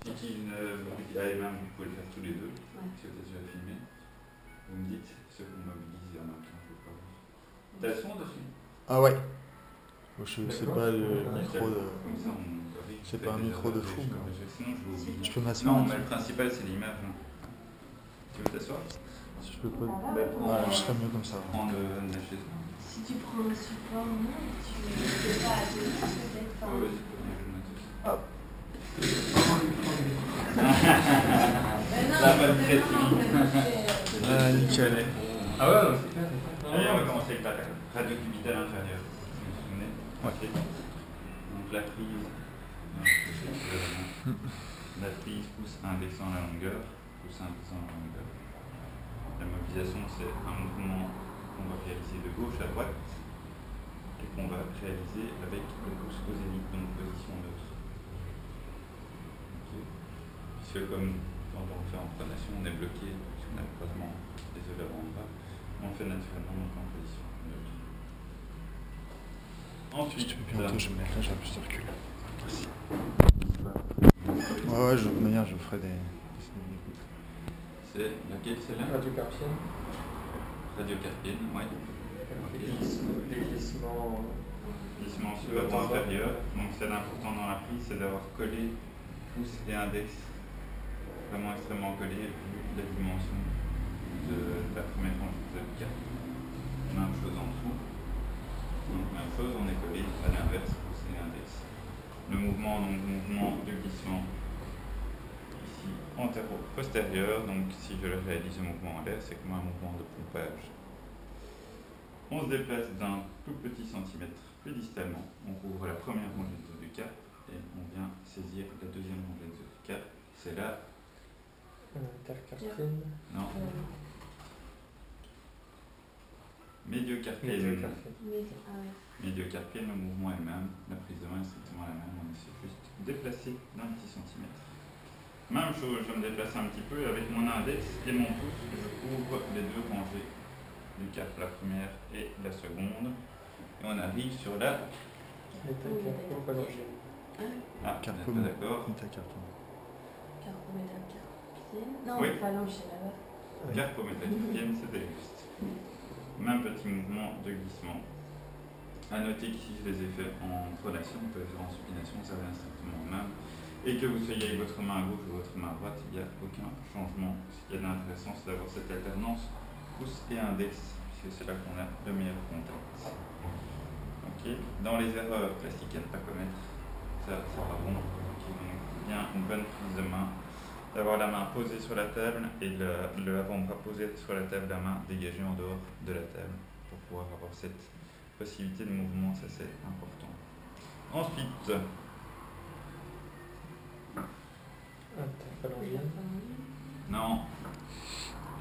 Ici, même, vous pouvez le faire tous les deux, si vous êtes déjà filmé. Vous me dites ce qu'on mobilise en même temps, je veux pas voir. T'as le son dessus? Ah ouais. C'est pas le micro de... C'est pas un micro de fou. Sinon, je vais oublier. Je peux m'asseoir. Non, mais le principal, c'est l'image. Hein. Tu veux t'asseoir? Si je peux pas... Ouais, je serais mieux comme ça. Prends la chaise. Si tu prends un support, non, tu peux pas atterrir peut-être. Oh, vas-y, Hop. La bonne traiterie. Ah, nickel. Ah ouais, c'est clair. Allez, on va commencer avec la radio cubitale inférieure. Vous vous souvenez? Ok. Donc la prise. La prise, pouce indexant la longueur. Pouce indexant la longueur. La mobilisation, c'est un mouvement qu'on va réaliser de gauche à droite et qu'on va réaliser avec le pouce au zénith, donc position neutre. Okay. Puisque comme quand on le fait en pronation, on est bloqué, puisqu'on a le croisement des œufs avant-bras, on le fait naturellement donc en position neutre. Ensuite, tu peux plus longtemps, je vais me mettre là, j'ai plus de recul. Merci. Ouais, de toute manière, je ferai des... C'est laquelle, celle-là? Radiocarpienne. Radiocarpienne, oui. Les glissements supérieur inférieur. Donc c'est important dans la prise, c'est d'avoir collé pouce et index vraiment extrêmement collé, et puis la dimension de la première rangée de 4. Même chose en dessous. Donc même chose, on est collé à l'inverse, pouce et index. Le mouvement, donc mouvement de glissement ici antéro-postérieur, donc si je le réalise le mouvement en l'air, c'est comme un mouvement de pompage. On se déplace d'un tout petit centimètre plus distalement, on couvre la première rangée de du cap et on vient saisir la deuxième rangée de du cap. C'est là. Intercarpienne. Non. Médiocarpienne. Médiocarpienne, le mouvement est même, la prise de main est strictement la même, on essaie juste de déplacer d'un petit centimètre. Même chose, je me déplace un petit peu avec mon index et mon pouce, je couvre les deux rangées du cap, la première et la seconde. Et on arrive sur la... Ah, Carpo, d'accord. Non, oui. phalange, c'est là-bas. Carpométalcarpienne, c'était juste. Même petit mouvement de glissement. A noter qu'ici je les ai fait en pronation, on peut les faire en supination, ça revient strictement au même. Et que vous soyez avec votre main gauche ou votre main droite, il n'y a aucun changement. Ce qui est intéressant, c'est d'avoir cette alternance pouce et index, puisque c'est là qu'on a le meilleur contact. Okay. Dans les erreurs classiques à ne pas commettre, ça c'est pas bon. Okay. Donc, bien une bonne prise de main, d'avoir la main posée sur la table et le avant-bras posé sur la table, la main dégagée en dehors de la table pour pouvoir avoir cette possibilité de mouvement, ça c'est important. Ensuite, non,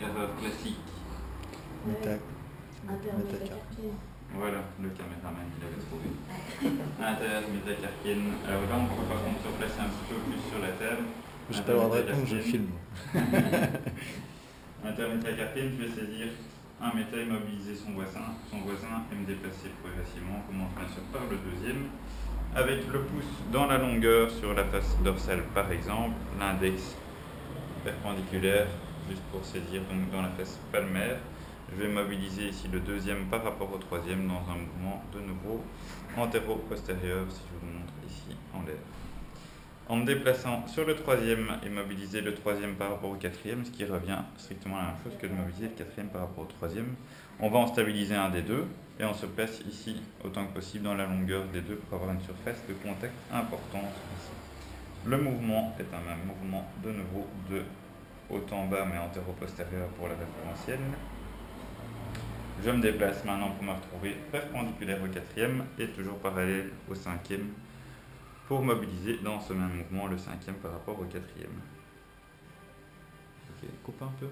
erreur classique. Intermétacarpienne. Voilà, le caméraman il avait trouvé. Intermétacarpienne. Alors là, on peut par contre se placer un petit peu plus sur la table. J'ai pas le droit de répondre, je filme. Intermétacarpienne, je vais saisir un métal, immobiliser son voisin et me déplacer progressivement. On commence bien sûr par le deuxième. Avec le pouce dans la longueur sur la face dorsale par exemple, l'index perpendiculaire, juste pour saisir donc dans la face palmaire. Je vais mobiliser ici le deuxième par rapport au troisième dans un mouvement de nouveau antéro-postérieur, si je vous montre ici en l'air. En me déplaçant sur le troisième et mobiliser le troisième par rapport au quatrième, ce qui revient strictement à la même chose que de mobiliser le quatrième par rapport au troisième. On va en stabiliser un des deux et on se place ici autant que possible dans la longueur des deux pour avoir une surface de contact importante ici. Le mouvement est un même mouvement de nouveau de haut en bas mais antéro-postérieur pour la référentielle. Je me déplace maintenant pour me retrouver perpendiculaire au quatrième et toujours parallèle au cinquième pour mobiliser dans ce même mouvement le cinquième par rapport au quatrième. Ok, coupe un peu.